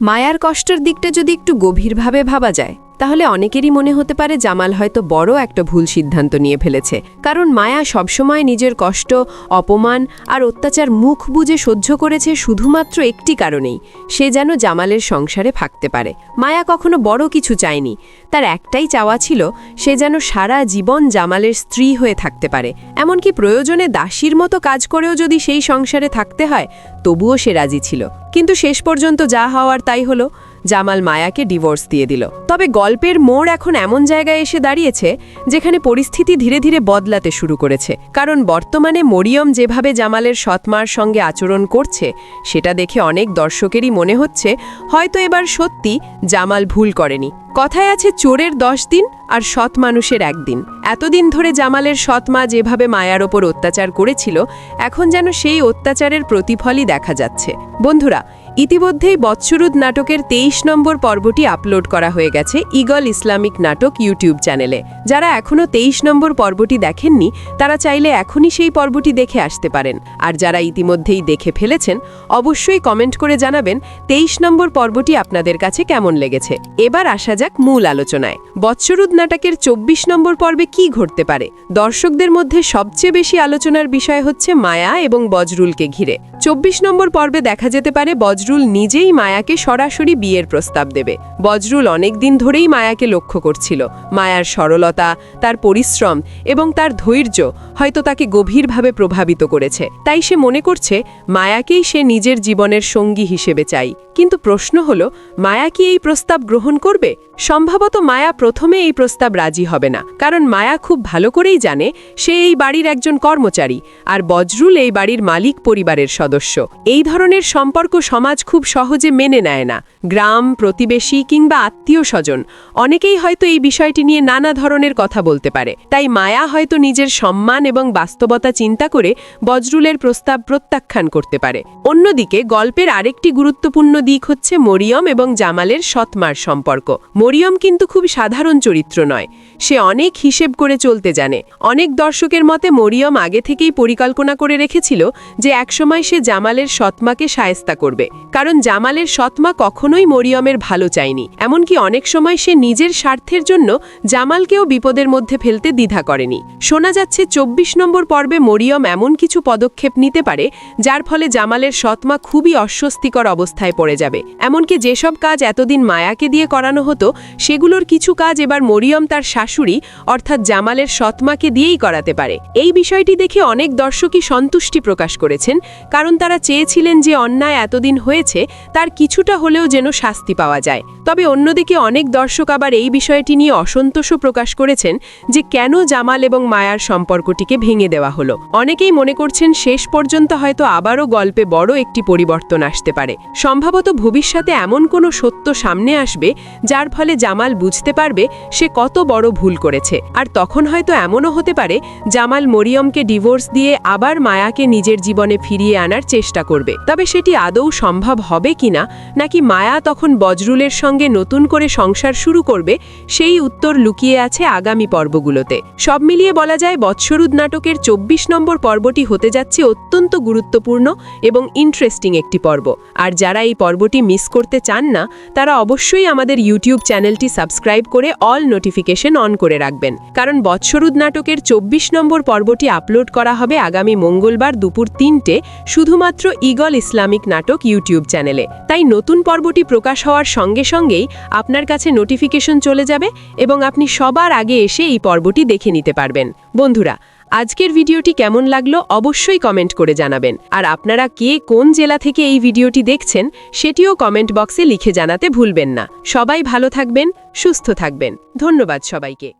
মায়ার কষ্টের দিকটা যদি একটু গভীরভাবে ভাবা যায় তাহলে অনেকেরই মনে হতে পারে জামাল হয়তো বড় একটা ভুল সিদ্ধান্ত নিয়ে ফেলেছে। কারণ মায়া সবসময় নিজের কষ্ট, অপমান আর অত্যাচার মুখ বুজে সহ্য করেছে শুধুমাত্র একটি কারণেই, সে যেন জামালের সংসারে থাকতে পারে। মায়া কখনো বড় কিছু চায়নি, তার একটাই চাওয়া ছিল সে যেন সারা জীবন জামালের স্ত্রী হয়ে থাকতে পারে। এমনকি প্রয়োজনে দাসীর মতো কাজ করেও যদি সেই সংসারে থাকতে হয় তবুও সে রাজি ছিল। কিন্তু শেষ পর্যন্ত যা হওয়ার তাই হলো, জামাল মায়াকে ডিভোর্স দিয়ে দিল। তবে গল্পের মোড় এখন এমন জায়গায় এসে দাঁড়িয়েছে যেখানে পরিস্থিতি ধীরে ধীরে বদলাতে শুরু করেছে। কারণ বর্তমানে মরিয়ম যেভাবে জামালের সৎমার সঙ্গে আচরণ করছে সেটা দেখে অনেক দর্শকেরই মনে হচ্ছে হয়তো এবার সত্যি জামাল ভুল করেনি। কথায় আছে চোরের 10 দিন আর সৎ মানুষের 1 দিন। এতদিন ধরে জামালের সৎমা যেভাবে মায়ার ওপর অত্যাচার করেছিল এখন যেন সেই অত্যাচারের প্রতিফলই দেখা যাচ্ছে। বন্ধুরা, ইতিমধ্যেই বৎসরুদ নাটকের 23 নম্বর পর্বটি আপলোড করা হয়ে গেছে ঈগল ইসলামিক নাটক ইউটিউব চ্যানেলে। যারা এখনও 23 নম্বর পর্বটি দেখেননি তারা চাইলে এখনই সেই পর্বটি দেখে আসতে পারেন। আর যারা ইতিমধ্যেই দেখে ফেলেছেন অবশ্যই কমেন্ট করে জানাবেন 23 নম্বর পর্বটি আপনাদের কাছে কেমন লেগেছে। এবার আসা যাক মূল আলোচনায়। বৎসরুদ নাটকের 24 নম্বর পর্বে কি ঘটতে পারে? দর্শকদের মধ্যে সবচেয়ে বেশি আলোচনার বিষয় হচ্ছে মায়া এবং বজরুলকে ঘিরে। 24 নম্বর পর্বে দেখা যেতে পারে বজরুল নিজেই মায়াকে সরাসরি বিয়ের প্রস্তাব দেবে। বজরুল অনেক দিন ধরেই মায়াকে লক্ষ্য করছিল। মায়ার সরলতা, তার পরিশ্রম এবং তার ধৈর্য হয়তো তাকে গভীরভাবে প্রভাবিত করেছে। তাই সে মনে করছে মায়াকেই সে নিজের জীবনের সঙ্গী হিসেবে চাই। কিন্তু প্রশ্ন হলো, মায়া কি এই প্রস্তাব গ্রহণ করবে? সম্ভবত মায়া প্রথমে এই প্রস্তাব রাজি হবে না, কারণ মায়া খুব ভালো করেই জানে সে এই বাড়ির একজন কর্মচারী আর বজরুল এই বাড়ির মালিক পরিবারের সদস্য। এই ধরনের সম্পর্ক সমাজ খুব সহজে মেনে নেয় না। গ্রাম, প্রতিবেশী কিংবা আত্মীয় স্বজন অনেকেই হয়তো এই বিষয়টি নিয়ে নানা ধরনের কথা বলতে পারে। তাই মায়া হয়তো নিজের সম্মান এবং বাস্তবতা চিন্তা করে বজরুলের প্রস্তাব প্রত্যাখ্যান করতে পারে। অন্যদিকে গল্পের আরেকটি গুরুত্বপূর্ণ দিক হচ্ছে মরিয়ম এবং জামালের সৎমার সম্পর্ক। মরিয়ম কিন্তু খুব সাধারণ চরিত্র নয়, সে অনেক হিসেব করে চলতে জানে। অনেক দর্শকের মতে মরিয়ম আগে থেকেই পরিকল্পনা করে রেখেছিল যে একসময় সে জামালের সৎমাকে শায়েস্তা করবে, কারণ জামালের সৎমা কখনোই মরিয়মের ভালো চায়নি। এমনকি অনেক সময় সে নিজের স্বার্থের জন্য জামালকেও বিপদের মধ্যে ফেলতে দ্বিধা করেনি। শোনা যাচ্ছে 24 নম্বর পর্বে মরিয়ম এমন কিছু পদক্ষেপ নিতে পারে যার ফলে জামালের সৎমা খুবই অস্বস্তিকর অবস্থায় পড়ে যাবে। এমনকি যেসব কাজ এতদিন মায়াকে দিয়ে করানো হতো সেগুলোর কিছু কাজ এবার মরিয়ম তার শাশুড়ি অর্থাৎ জামালের সৎমাকে দিয়েই করাতে পারে। এই বিষয়টি দেখে অনেক দর্শকই সন্তুষ্টি প্রকাশ করেছেন, কারণ তারা চেয়েছিলেন যে অন্যায় এতদিন হয়েছে তার কিছুটা হলেও যেন শাস্তি পাওয়া যায়। তবে অন্যদিকে অনেক দর্শক আবার এই বিষয়টি নিয়ে অসন্তোষও প্রকাশ করেছেন যে কেন জামাল এবং মায়ার সম্পর্কটিকে ভেঙে দেওয়া হলো। অনেকেই মনে করছেন শেষ পর্যন্ত হয়তো আবারও গল্পে বড় একটি পরিবর্তন আসতে পারে। সম্ভবত ভবিষ্যতে এমন কোনো সত্য সামনে আসবে যার ফলে জামাল বুঝতে পারবে সে কত বড় ভুল করেছে। আর তখন হয়তো এমনও হতে পারে জামাল মরিয়মকে ডিভোর্স দিয়ে আবার মায়াকে নিজের জীবনে ফিরিয়ে আনার চেষ্টা করবে। তবে সেটি আদৌ সম্ভব হবে কিনা, নাকি মায়া তখন বজরুলের সঙ্গে নতুন করে সংসার শুরু করবে, সেই উত্তর লুকিয়ে আছে আগামী পর্বগুলোতে। সব মিলিয়ে বলা যায় বৎসরুদ নাটকের 24 নম্বর পর্বটি হতে যাচ্ছে অত্যন্ত গুরুত্বপূর্ণ এবং ইন্টারেস্টিং একটি পর্ব। আর যারা এই পর্বটি মিস করতে চান না তারা অবশ্যই আমাদের ইউটিউব চ্যানেলটি সাবস্ক্রাইব করে অল নোটিফিকেশন অন করে রাখবেন, কারণ বৎসরুদ নাটকের 24 নম্বর পর্বটি আপলোড করা হবে আগামী মঙ্গলবার দুপুর 3টে শুধুমাত্র ঈগল ইসলামিক নাটক ইউটিউব চ্যানেলে। তাই নতুন পর্বটি প্রকাশ হওয়ার সঙ্গে সঙ্গেই আপনার কাছে নোটিফিকেশন চলে যাবে এবং আপনি সবার আগে এসে এই পর্বটি দেখে নিতে পারবেন। বন্ধুরা, আজকের ভিডিওটি কেমন লাগলো অবশ্যই কমেন্ট করে জানাবেন। আর আপনারা কে কোন জেলা থেকে এই ভিডিওটি দেখছেন সেটিও কমেন্ট বক্সে লিখে জানাতে ভুলবেন না। সবাই ভালো থাকবেন, সুস্থ থাকবেন। ধন্যবাদ সবাইকে।